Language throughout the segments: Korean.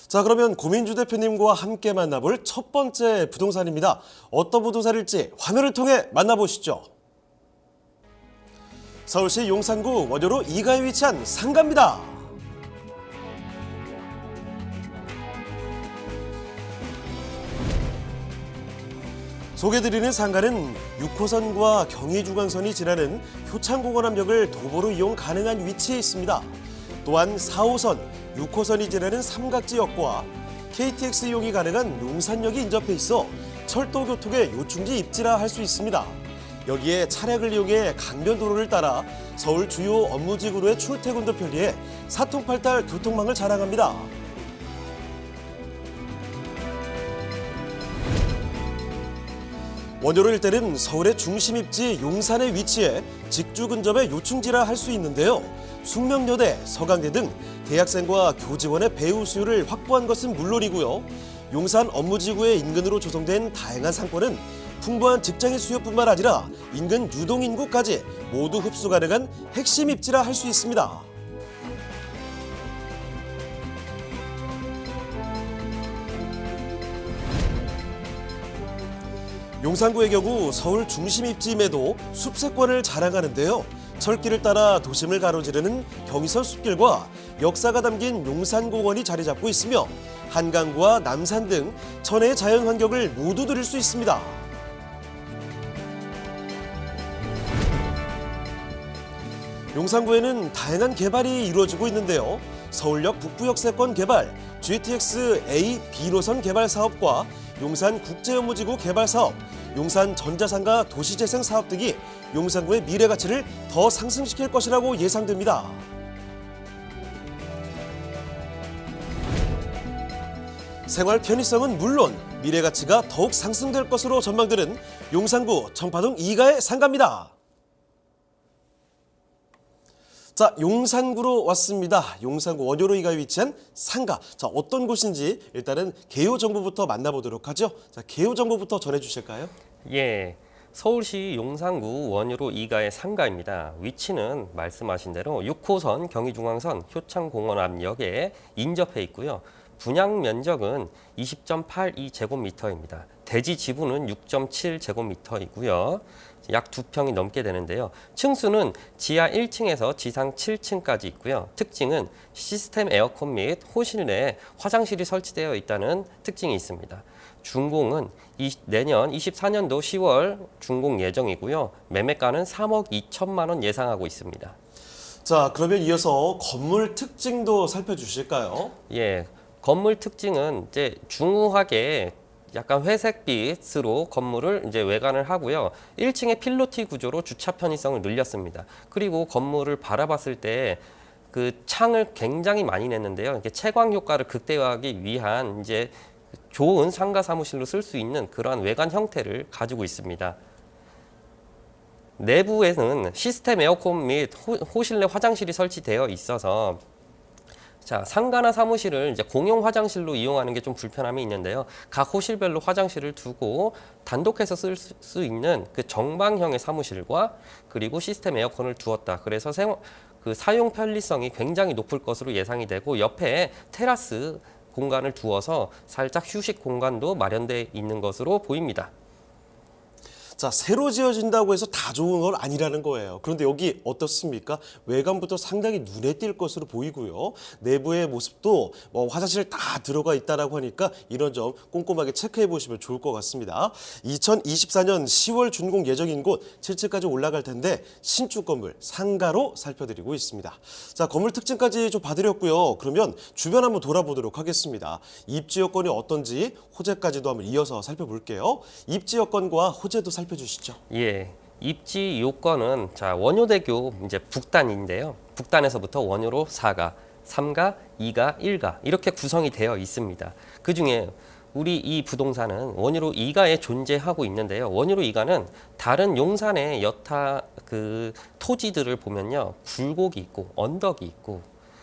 자, 그러면 고민주 대표님과 함께 만나볼 첫 번째 부동산입니다. 어떤 부동산일지 화면을 통해 만나보시죠. 서울시 용산구 원효로 2가에 위치한 상가입니다. 소개드리는 상가는 6호선과 경의중앙선이 지나는 효창공원 앞역을 도보로 이용 가능한 위치에 있습니다. 또한 4호선, 6호선이 지나는 삼각지역과 KTX 이용이 가능한 용산역이 인접해 있어 철도 교통의 요충지 입지라 할 수 있습니다. 여기에 차량을 이용해 강변도로를 따라 서울 주요 업무지구로의 출퇴근도 편리해 사통팔달 교통망을 자랑합니다. 원효로 일대는 서울의 중심 입지 용산에 위치해 직주 근접의 요충지라 할 수 있는데요. 숙명여대, 서강대 등 대학생과 교직원의 배후 수요를 확보한 것은 물론이고요. 용산 업무지구의 인근으로 조성된 다양한 상권은 풍부한 직장인 수요뿐만 아니라 인근 유동인구까지 모두 흡수 가능한 핵심 입지라 할 수 있습니다. 용산구의 경우 서울 중심 입지임에도 숲세권을 자랑하는데요. 철길을 따라 도심을 가로지르는 경의선 숲길과 역사가 담긴 용산공원이 자리 잡고 있으며 한강과 남산 등 천혜의 자연 환경을 모두 누릴 수 있습니다. 용산구에는 다양한 개발이 이루어지고 있는데요. 서울역 북부역세권 개발, GTX A, B노선 개발 사업과 용산 국제업무지구 개발 사업, 용산 전자상가 도시재생 사업 등이 용산구의 미래 가치를 더 상승시킬 것이라고 예상됩니다. 생활 편의성은 물론 미래 가치가 더욱 상승될 것으로 전망되는 용산구 청파동 2가의 상가입니다. 자, 용산구로 왔습니다. 용산구 원효로 2가에 위치한 상가. 자, 어떤 곳인지 일단은 개요 정보부터 만나보도록 하죠. 자, 개요 정보부터 전해주실까요? 예, 서울시 용산구 원효로 2가의 상가입니다. 위치는 말씀하신 대로 6호선 경의중앙선 효창공원 앞역에 인접해 있고요. 분양 면적은 20.82제곱미터입니다. 대지 지분은 6.7제곱미터이고요. 약 2평이 넘게 되는데요. 층수는 지하 1층에서 지상 7층까지 있고요. 특징은 시스템 에어컨 및 호실 내에 화장실이 설치되어 있다는 특징이 있습니다. 준공은 내년 24년도 10월 준공 예정이고요. 매매가는 3억 2천만 원 예상하고 있습니다. 자, 그러면 이어서 건물 특징도 살펴주실까요? 예, 건물 특징은 이제 중후하게 약간 회색빛으로 건물을 이제 외관을 하고요. 1층에 필로티 구조로 주차 편의성을 늘렸습니다. 그리고 건물을 바라봤을 때 그 창을 굉장히 많이 냈는데요. 이렇게 채광 효과를 극대화하기 위한 이제 좋은 상가 사무실로 쓸 수 있는 그러한 외관 형태를 가지고 있습니다. 내부에는 시스템 에어컨 및 호실내 화장실이 설치되어 있어서 자, 상가나 사무실을 이제 공용 화장실로 이용하는 게 좀 불편함이 있는데요. 각 호실별로 화장실을 두고 단독해서 쓸 수 있는 그 정방형의 사무실과 그리고 시스템 에어컨을 두었다. 그래서 그 사용 편리성이 굉장히 높을 것으로 예상이 되고 옆에 테라스 공간을 두어서 살짝 휴식 공간도 마련되어 있는 것으로 보입니다. 자, 새로 지어진다고 해서 다 좋은 건 아니라는 거예요. 그런데 여기 어떻습니까? 외관부터 상당히 눈에 띌 것으로 보이고요. 내부의 모습도 화장실 다 들어가 있다라고 하니까 이런 점 꼼꼼하게 체크해 보시면 좋을 것 같습니다. 2024년 10월 준공 예정인 곳 7층까지 올라갈 텐데 신축 건물 상가로 살펴드리고 있습니다. 자, 건물 특징까지 좀 봐드렸고요. 그러면 주변 한번 돌아보도록 하겠습니다. 입지 여건이 어떤지 호재까지도 한번 이어서 살펴볼게요. 입지 여건과 호재도 살펴주시죠. 예, 입지 요건은 자 원효대교 이제 북단인데요. 북단에서부터 원효로 4가, 3가, 2가, 1가 이렇게 구성이 되어 있습니다. 그 중에 우리 이 부동산은 원효로 2가에 존재하고 있는데요. 원효로 2가는 다른 용산의 여타 그 토지들을 보면요, 굴곡이 있고 언덕이 있고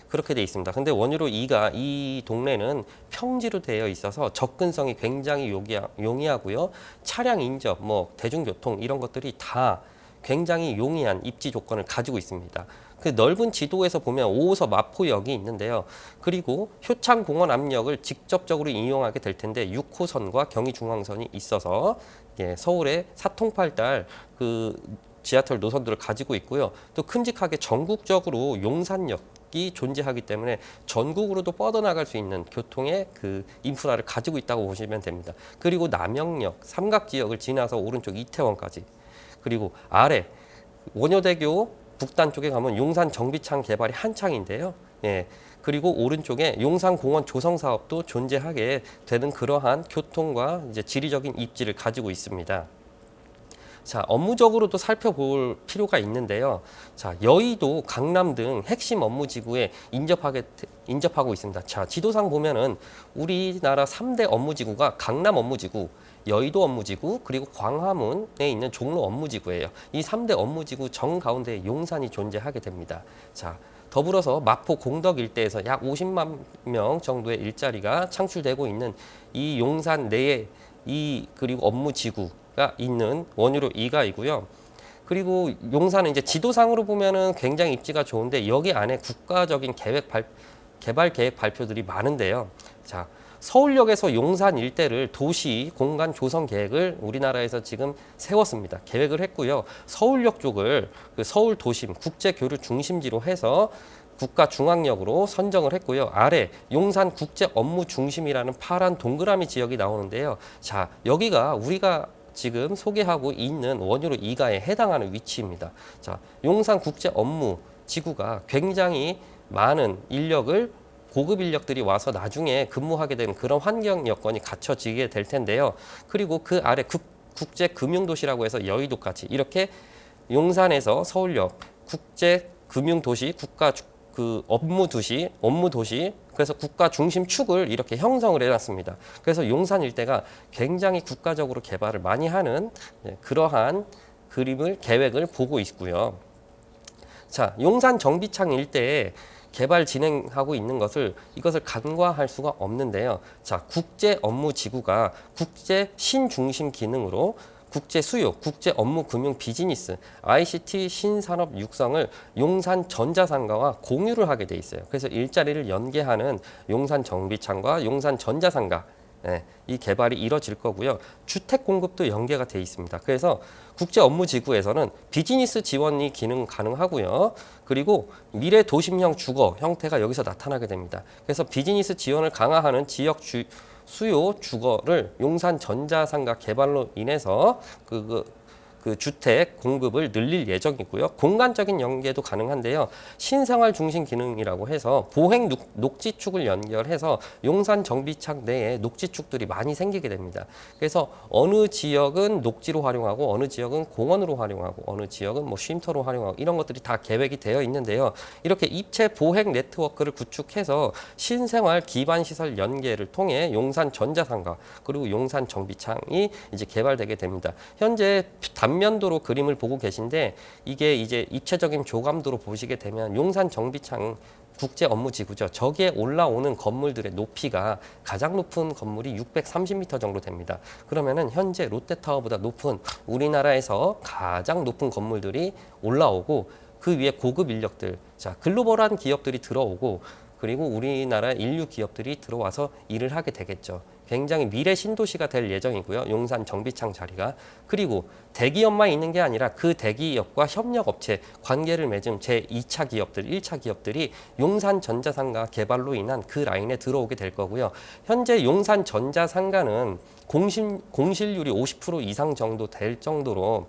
그렇게 돼 있습니다. 근데 원효로 2가 이 동네는 평지로 되어 있어서 접근성이 굉장히 용이하고요. 차량 인접, 대중교통 이런 것들이 다 굉장히 용이한 입지 조건을 가지고 있습니다. 그 넓은 지도에서 보면 5호선 마포역이 있는데요. 그리고 효창공원 앞역을 직접적으로 이용하게 될 텐데 6호선과 경의중앙선이 있어서 서울의 사통팔달 그 지하철 노선들을 가지고 있고요. 또 큼직하게 전국적으로 용산역이 존재하기 때문에 전국으로도 뻗어나갈 수 있는 교통의 그 인프라를 가지고 있다고 보시면 됩니다. 그리고 남영역, 삼각지역을 지나서 오른쪽 이태원까지, 그리고 아래 원효대교 북단 쪽에 가면 용산 정비창 개발이 한창인데요. 그리고 오른쪽에 용산공원 조성 사업도 존재하게 되는 그러한 교통과 이제 지리적인 입지를 가지고 있습니다. 자, 업무적으로도 살펴볼 필요가 있는데요. 자, 여의도, 강남 등 핵심 업무 지구에 인접하고 있습니다. 자, 지도상 보면은 우리나라 3대 업무 지구가 강남 업무 지구, 여의도 업무 지구, 그리고 광화문에 있는 종로 업무 지구예요. 이 3대 업무 지구 정 가운데 용산이 존재하게 됩니다. 자, 더불어서 마포 공덕 일대에서 약 50만 명 정도의 일자리가 창출되고 있는 이 용산 내에 그리고 업무 지구가 있는 원유로 2가이고요. 그리고 용산은 이제 지도상으로 보면은 굉장히 입지가 좋은데 여기 안에 국가적인 개발 계획 발표들이 많은데요. 자, 서울역에서 용산 일대를 도시 공간 조성 계획을 우리나라에서 지금 세웠습니다. 계획을 했고요. 서울역 쪽을 그 서울 도심 국제 교류 중심지로 해서 국가 중앙역으로 선정을 했고요. 아래 용산 국제 업무 중심이라는 파란 동그라미 지역이 나오는데요. 자, 여기가 우리가 지금 소개하고 있는 원유로 2가에 해당하는 위치입니다. 자, 용산 국제 업무 지구가 굉장히 많은 인력을 고급 인력들이 와서 나중에 근무하게 되는 그런 환경 여건이 갖춰지게 될 텐데요. 그리고 그 아래 국제 금융도시라고 해서 여의도까지 이렇게 용산에서 서울역 국제 금융도시 국가 그 업무 도시, 그래서 국가 중심 축을 이렇게 형성을 해놨습니다. 그래서 용산 일대가 굉장히 국가적으로 개발을 많이 하는 그러한 계획을 보고 있고요. 자, 용산 정비창 일대에 개발 진행하고 있는 이것을 간과할 수가 없는데요. 자, 국제 업무 지구가 국제 신중심 기능으로 국제 수요, 국제 업무 금융 비즈니스, ICT 신산업 육성을 용산 전자상가와 공유를 하게 돼 있어요. 그래서 일자리를 연계하는 용산 정비창과 용산 전자상가, 이 개발이 이뤄질 거고요. 주택 공급도 연계가 돼 있습니다. 그래서 국제 업무 지구에서는 비즈니스 지원이 기능 가능하고요. 그리고 미래 도심형 주거 형태가 여기서 나타나게 됩니다. 그래서 비즈니스 지원을 강화하는 지역 수요 주거를 용산 전자상가 개발로 인해서 그 주택 공급을 늘릴 예정이고요. 공간적인 연계도 가능한데요. 신생활 중심 기능이라고 해서 보행 녹지축을 연결해서 용산 정비창 내에 녹지축들이 많이 생기게 됩니다. 그래서 어느 지역은 녹지로 활용하고 어느 지역은 공원으로 활용하고 어느 지역은 뭐 쉼터로 활용하고 이런 것들이 다 계획이 되어 있는데요. 이렇게 입체 보행 네트워크를 구축해서 신생활 기반 시설 연계를 통해 용산 전자상가 그리고 용산 정비창이 이제 개발되게 됩니다. 현재 단면도로 그림을 보고 계신데 이게 이제 입체적인 조감도로 보시게 되면 용산 정비창 국제 업무 지구죠. 저기에 올라오는 건물들의 높이가 가장 높은 건물이 630m 정도 됩니다. 그러면은 현재 롯데타워보다 높은 우리나라에서 가장 높은 건물들이 올라오고 그 위에 고급 인력들, 자, 글로벌한 기업들이 들어오고 그리고 우리나라 인류 기업들이 들어와서 일을 하게 되겠죠. 굉장히 미래 신도시가 될 예정이고요. 용산 정비창 자리가. 그리고 대기업만 있는 게 아니라 그 대기업과 협력업체, 관계를 맺은 제2차 기업들, 1차 기업들이 용산 전자상가 개발로 인한 그 라인에 들어오게 될 거고요. 현재 용산 전자상가는 공실률이 50% 이상 정도 될 정도로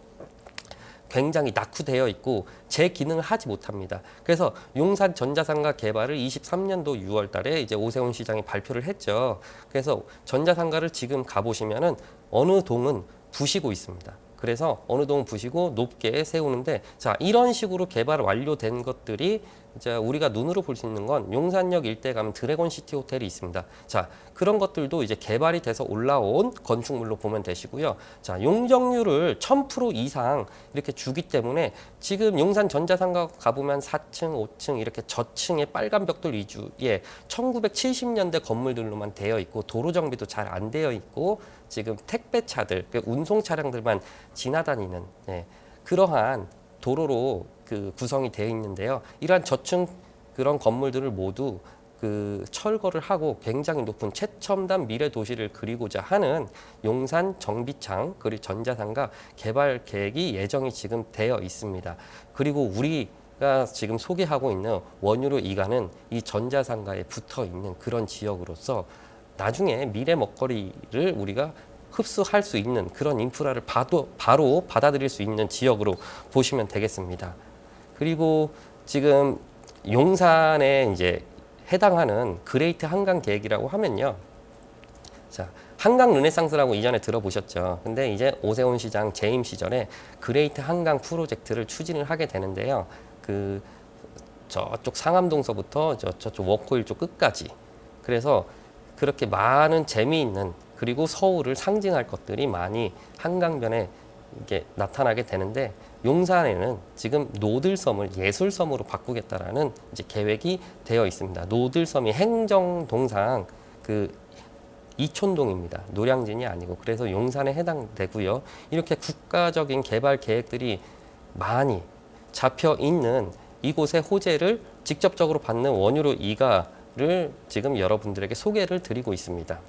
굉장히 낙후되어 있고 제 기능을 하지 못합니다. 그래서 용산 전자상가 개발을 23년도 6월 달에 이제 오세훈 시장이 발표를 했죠. 그래서 전자상가를 지금 가보시면은 어느 동은 부시고 있습니다. 그래서 어느 동은 부시고 높게 세우는데 자, 이런 식으로 개발 완료된 것들이 이제 우리가 눈으로 볼 수 있는 건 용산역 일대 가면 드래곤시티 호텔이 있습니다. 자, 그런 것들도 이제 개발이 돼서 올라온 건축물로 보면 되시고요. 자, 용적률을 1000% 이상 이렇게 주기 때문에 지금 용산 전자상가 가보면 4층, 5층 이렇게 저층의 빨간 벽돌 위주의 1970년대 건물들로만 되어 있고 도로 정비도 잘 안 되어 있고 지금 택배차들, 운송 차량들만 지나다니는 그러한 도로로 그 구성이 되어 있는데요. 이러한 저층 그런 건물들을 모두 그 철거를 하고 굉장히 높은 최첨단 미래 도시를 그리고자 하는 용산 정비창 그리고 전자상가 개발 계획이 예정이 지금 되어 있습니다. 그리고 우리가 지금 소개하고 있는 원유로 2가는 이 전자상가에 붙어 있는 그런 지역으로서 나중에 미래 먹거리를 우리가 흡수할 수 있는 그런 인프라를 바로 받아들일 수 있는 지역으로 보시면 되겠습니다. 그리고 지금 용산에 이제 해당하는 그레이트 한강 계획이라고 하면요. 자, 한강 르네상스라고 이전에 들어보셨죠. 근데 이제 오세훈 시장 재임 시절에 그레이트 한강 프로젝트를 추진을 하게 되는데요. 그 저쪽 상암동서부터 저쪽 워커힐 쪽 끝까지. 그래서 그렇게 많은 재미있는 그리고 서울을 상징할 것들이 많이 한강변에 이게 나타나게 되는데 용산에는 지금 노들섬을 예술섬으로 바꾸겠다라는 이제 계획이 되어 있습니다. 노들섬이 행정동상 그 이촌동입니다. 노량진이 아니고 그래서 용산에 해당되고요. 이렇게 국가적인 개발 계획들이 많이 잡혀 있는 이곳의 호재를 직접적으로 받는 원유로 2가를 지금 여러분들에게 소개를 드리고 있습니다.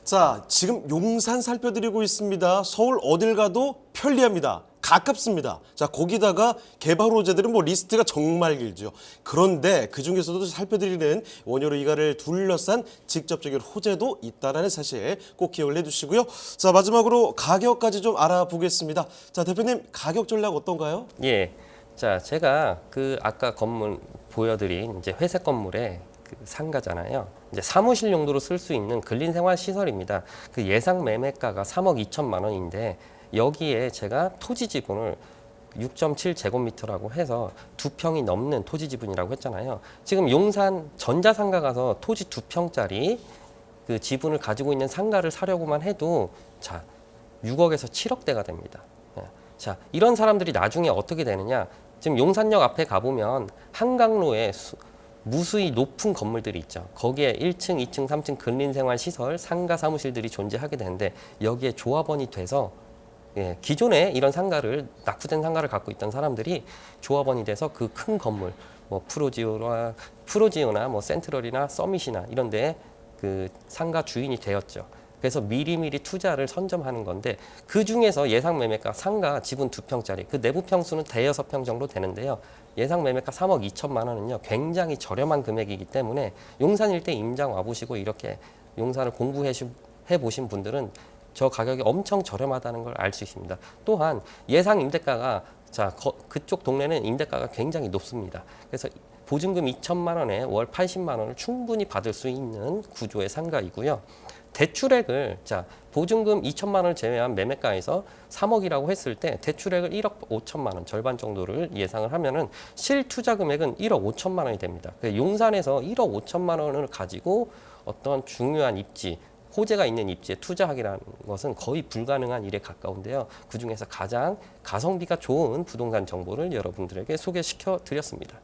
자, 지금 용산 살펴드리고 있습니다. 서울 어딜 가도 편리합니다. 가깝습니다. 자, 거기다가 개발 호재들은 뭐 리스트가 정말 길죠. 그런데 그 중에서도 살펴드리는 원효로 2가를 둘러싼 직접적인 호재도 있다는 사실 꼭 기억을 해두시고요. 자, 마지막으로 가격까지 좀 알아보겠습니다. 자, 대표님 가격 전략 어떤가요? 예. 자, 제가 그 아까 건물 보여드린 이제 회색 건물에 그 상가잖아요. 이제 사무실 용도로 쓸 수 있는 근린생활 시설입니다. 그 예상 매매가가 3억 2천만 원인데 여기에 제가 토지 지분을 6.7제곱미터라고 해서 2평이 넘는 토지 지분이라고 했잖아요. 지금 용산 전자상가 가서 토지 2평짜리 그 지분을 가지고 있는 상가를 사려고만 해도 자 6억에서 7억대가 됩니다. 자, 이런 사람들이 나중에 어떻게 되느냐? 지금 용산역 앞에 가보면 한강로에 무수히 높은 건물들이 있죠. 거기에 1층, 2층, 3층 근린생활 시설, 상가 사무실들이 존재하게 되는데 여기에 조합원이 돼서 기존에 이런 상가를 낙후된 상가를 갖고 있던 사람들이 조합원이 돼서 그 큰 건물, 뭐 프로지오나 뭐 센트럴이나 서밋이나 이런데 그 상가 주인이 되었죠. 그래서 미리미리 투자를 선점하는 건데 그 중에서 예상 매매가 상가 지분 2평짜리 그 내부 평수는 대여섯 평 정도 되는데요. 예상 매매가 3억 2천만 원은요 굉장히 저렴한 금액이기 때문에 용산 일대 임장 와보시고 이렇게 용산을 공부해 보신 분들은 저 가격이 엄청 저렴하다는 걸 알 수 있습니다. 또한 예상 임대가가 그쪽 동네는 임대가가 굉장히 높습니다. 그래서 보증금 2천만 원에 월 80만 원을 충분히 받을 수 있는 구조의 상가이고요. 대출액을 보증금 2천만 원을 제외한 매매가에서 3억이라고 했을 때 대출액을 1억 5천만 원 절반 정도를 예상을 하면은 실투자 금액은 1억 5천만 원이 됩니다. 용산에서 1억 5천만 원을 가지고 어떤 중요한 입지 호재가 있는 입지에 투자하기라는 것은 거의 불가능한 일에 가까운데요. 그중에서 가장 가성비가 좋은 부동산 정보를 여러분들에게 소개시켜 드렸습니다.